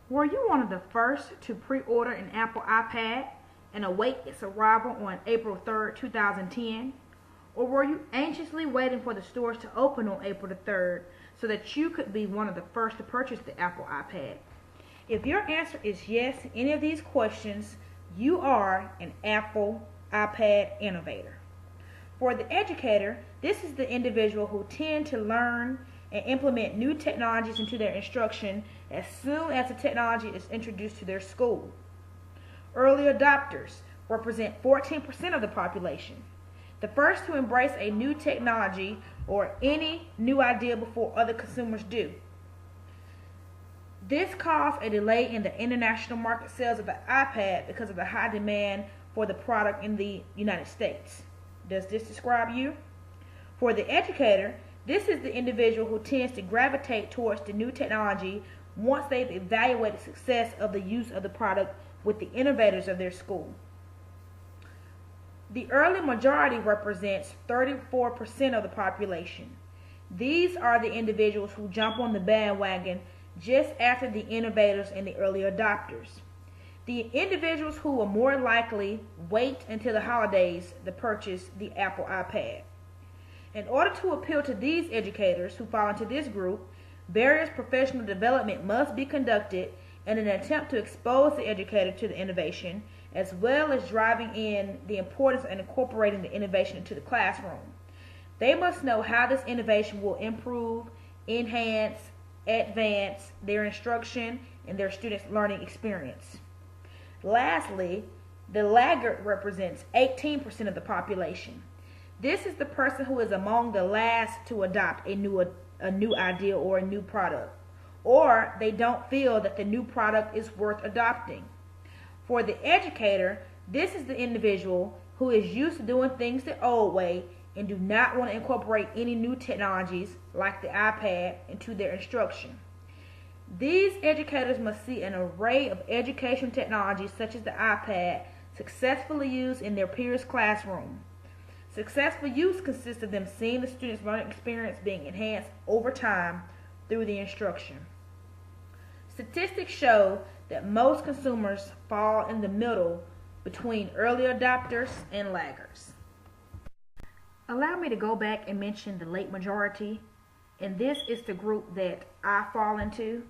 Were you one of the first to pre-order an Apple iPad and await its arrival on April 3rd, 2010? Or were you anxiously waiting for the stores to open on April the 3rd so that you could be one of the first to purchase the Apple iPad? If your answer is yes to any of these questions, you are an Apple iPad innovator. For the educator, this is the individual who tend to learn and implement new technologies into their instruction as soon as the technology is introduced to their school. Early adopters represent 14% of the population, the first to embrace a new technology or any new idea before other consumers do. This caused a delay in the international market sales of the iPad because of the high demand for the product in the United States. Does this describe you? For the educator, this is the individual who tends to gravitate towards the new technology once they've evaluated success of the use of the product with the innovators of their school. The early majority represents 34% of the population. These are the individuals who jump on the bandwagon just after the innovators and the early adopters. The individuals who will more likely wait until the holidays to purchase the Apple iPad. In order to appeal to these educators who fall into this group, various professional development must be conducted in an attempt to expose the educator to the innovation, as well as driving in the importance of incorporating the innovation into the classroom. They must know how this innovation will improve, enhance, advance their instruction and their students' learning experience. Lastly, the laggard represents 18% of the population. This is the person who is among the last to adopt a new idea or a new product, or they don't feel that the new product is worth adopting. For the educator, this is the individual who is used to doing things the old way and do not want to incorporate any new technologies like the iPad into their instruction. These educators must see an array of education technologies such as the iPad successfully used in their peers' classroom. Successful use consists of them seeing the students' learning experience being enhanced over time through the instruction. Statistics show that most consumers fall in the middle between early adopters and laggards. Allow me to go back and mention the late majority, and this is the group that I fall into.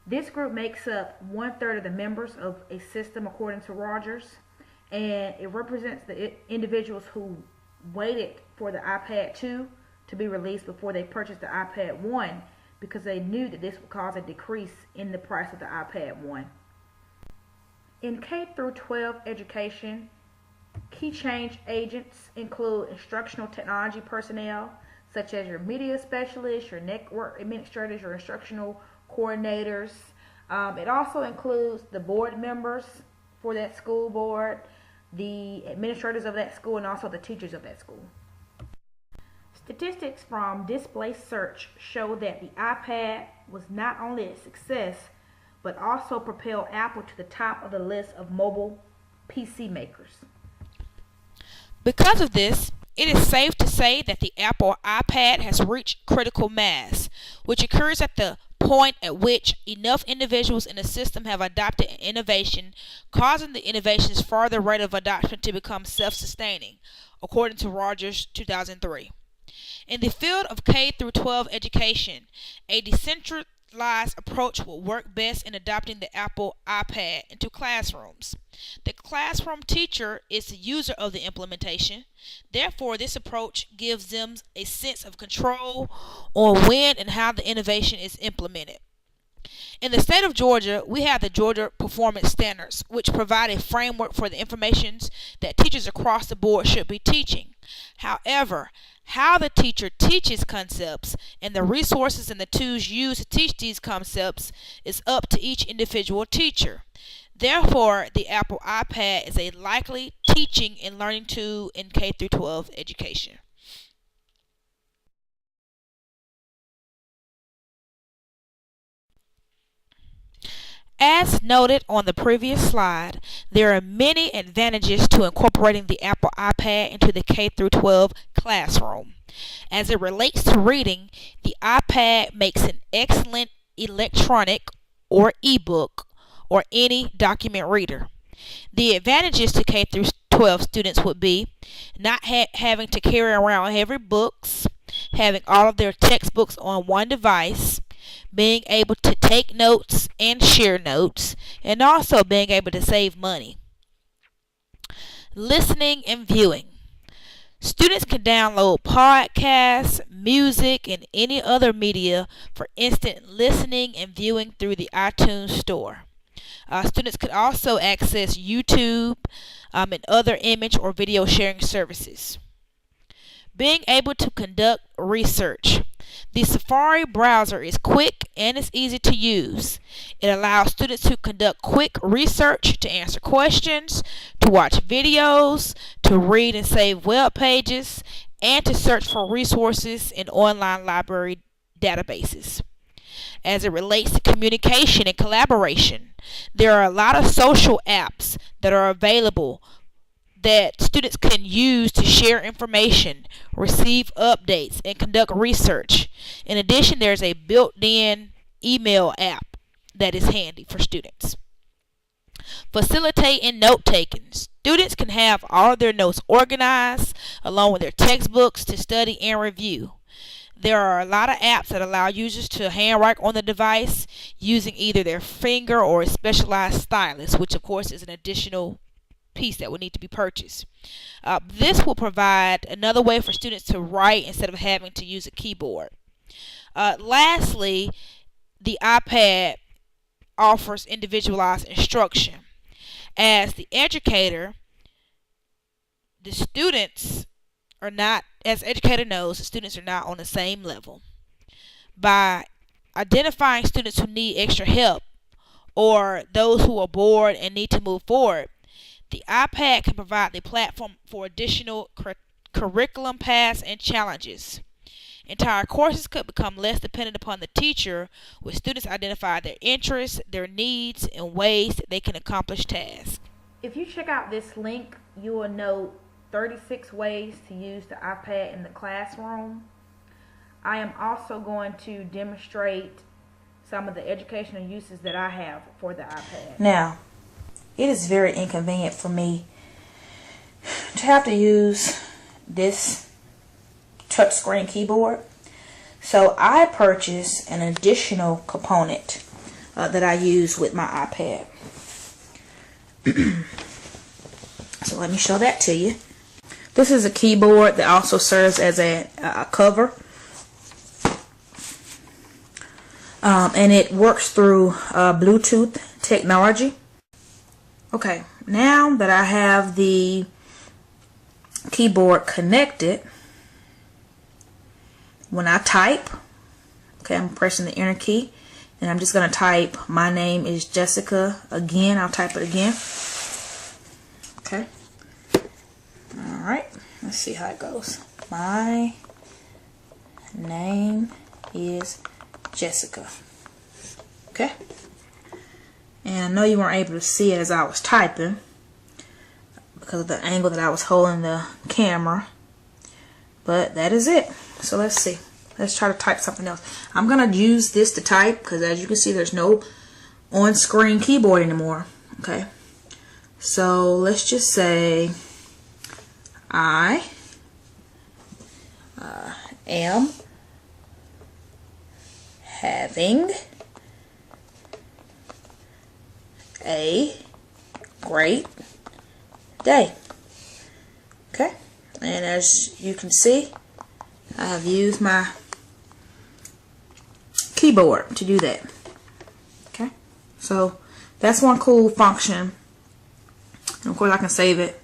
This group makes up 1/3 of the members of a system according to Rogers, and it represents the individuals who waited for the iPad 2 to be released before they purchased the iPad 1 because they knew that this would cause a decrease in the price of the iPad 1. In K through 12 education, key change agents include instructional technology personnel such as your media specialists, your network administrators, your instructional coordinators. It also includes the board members for that school board, the administrators of that school, and also the teachers of that school. Statistics from Display Search show that the iPad was not only a success, but also propelled Apple to the top of the list of mobile PC makers. Because of this, it is safe to say that the Apple iPad has reached critical mass, which occurs at the point at which enough individuals in the system have adopted an innovation, causing the innovation's further rate of adoption to become self-sustaining, according to Rogers 2003. In the field of K through 12 education, a decentralized approach will work best in adopting the Apple iPad into classrooms. The classroom teacher is the user of the implementation. Therefore, this approach gives them a sense of control on when and how the innovation is implemented. In the state of Georgia, we have the Georgia Performance Standards, which provide a framework for the information that teachers across the board should be teaching. However, how the teacher teaches concepts and the resources and the tools used to teach these concepts is up to each individual teacher. Therefore, the Apple iPad is a likely teaching and learning tool in K through 12 education. As noted on the previous slide, there are many advantages to incorporating the Apple iPad into the K through 12 classroom. As it relates to reading, the iPad makes an excellent electronic or ebook or any document reader. The advantages to K through 12 students would be not having to carry around heavy books, having all of their textbooks on one device, being able to take notes and share notes, and also being able to save money. Listening and viewing. Students can download podcasts, music, and any other media for instant listening and viewing through the iTunes Store. Students could also access YouTube and other image or video sharing services. Being able to conduct research. The Safari browser is quick and it's easy to use. It allows students to conduct quick research, to answer questions, to watch videos, to read and save web pages, and to search for resources in online library databases. As it relates to communication and collaboration, there are a lot of social apps that are available that students can use to share information, receive updates, and conduct research. In addition, there's a built-in email app that is handy for students. Facilitate and note-taking. Students can have all of their notes organized along with their textbooks to study and review. There are a lot of apps that allow users to handwrite on the device using either their finger or a specialized stylus, which of course is an additional piece that will need to be purchased. This will provide another way for students to write instead of having to use a keyboard. Lastly, the iPad offers individualized instruction. As the educator, the students are not, as the educator knows, the students are not on the same level. By identifying students who need extra help or those who are bored and need to move forward, the iPad can provide the platform for additional curriculum paths and challenges. Entire courses could become less dependent upon the teacher, with students identify their interests, their needs, and ways that they can accomplish tasks. If you check out this link, you will know 36 ways to use the iPad in the classroom. I am also going to demonstrate some of the educational uses that I have for the iPad. Now, it is very inconvenient for me to have to use this touchscreen keyboard. So I purchased an additional component that I use with my iPad. So let me show that to you. This is a keyboard that also serves as a cover. And it works through Bluetooth technology. Okay, now that I have the keyboard connected, when I type, okay, I'm pressing the enter key, and I'm just going to type, my name is Jessica again. I'll type it again. Okay. Alright, let's see how it goes. My name is Jessica. Okay. And I know you weren't able to see it as I was typing because of the angle that I was holding the camera. But that is it. So let's see. Let's try to type something else. I'm going to use this to type because as you can see there's no on-screen keyboard anymore. Okay. So let's just say I am having a great day. Okay, and as you can see, I have used my keyboard to do that. Okay, so that's one cool function. And of course, I can save it,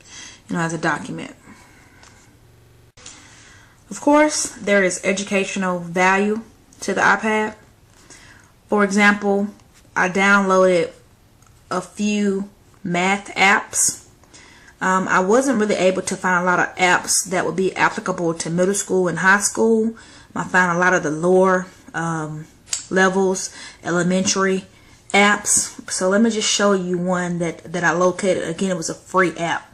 as a document. Of course, there is educational value to the iPad. For example, I downloaded a few math apps. I wasn't really able to find a lot of apps that would be applicable to middle school and high school. I found a lot of the lower levels, elementary apps. So let me just show you one that I located. Again, it was a free app.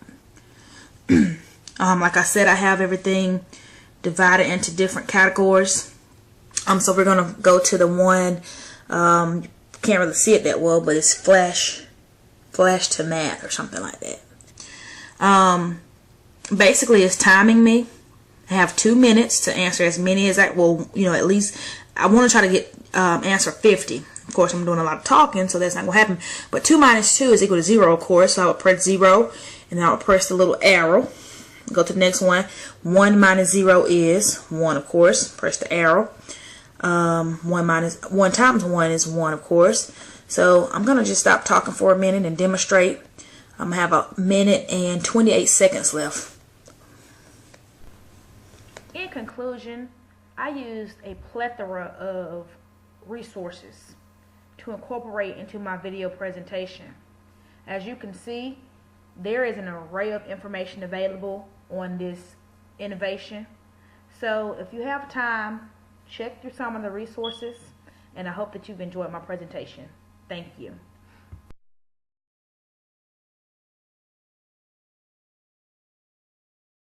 Like I said, I have everything divided into different categories. So we're going to go to the one can't really see it that well, but it's flash to math or something like that. Basically it's timing me. I have 2 minutes to answer as many as at least I want to try to get answer 50. Of course, I'm doing a lot of talking, so that's not going to happen. But 2 minus 2 is equal to 0, of course. So I would press 0, and then I would press the little arrow. Go to the next one. 1 minus 0 is 1, of course. Press the arrow. 1 times 1 is 1, of course. So I'm going to just stop talking for a minute and demonstrate. I'm going to have a minute and 28 seconds left. In conclusion, I used a plethora of resources to incorporate into my video presentation. As you can see, there is an array of information available on this innovation. So if you have time, check through some of the resources, and I hope that you've enjoyed my presentation. Thank you.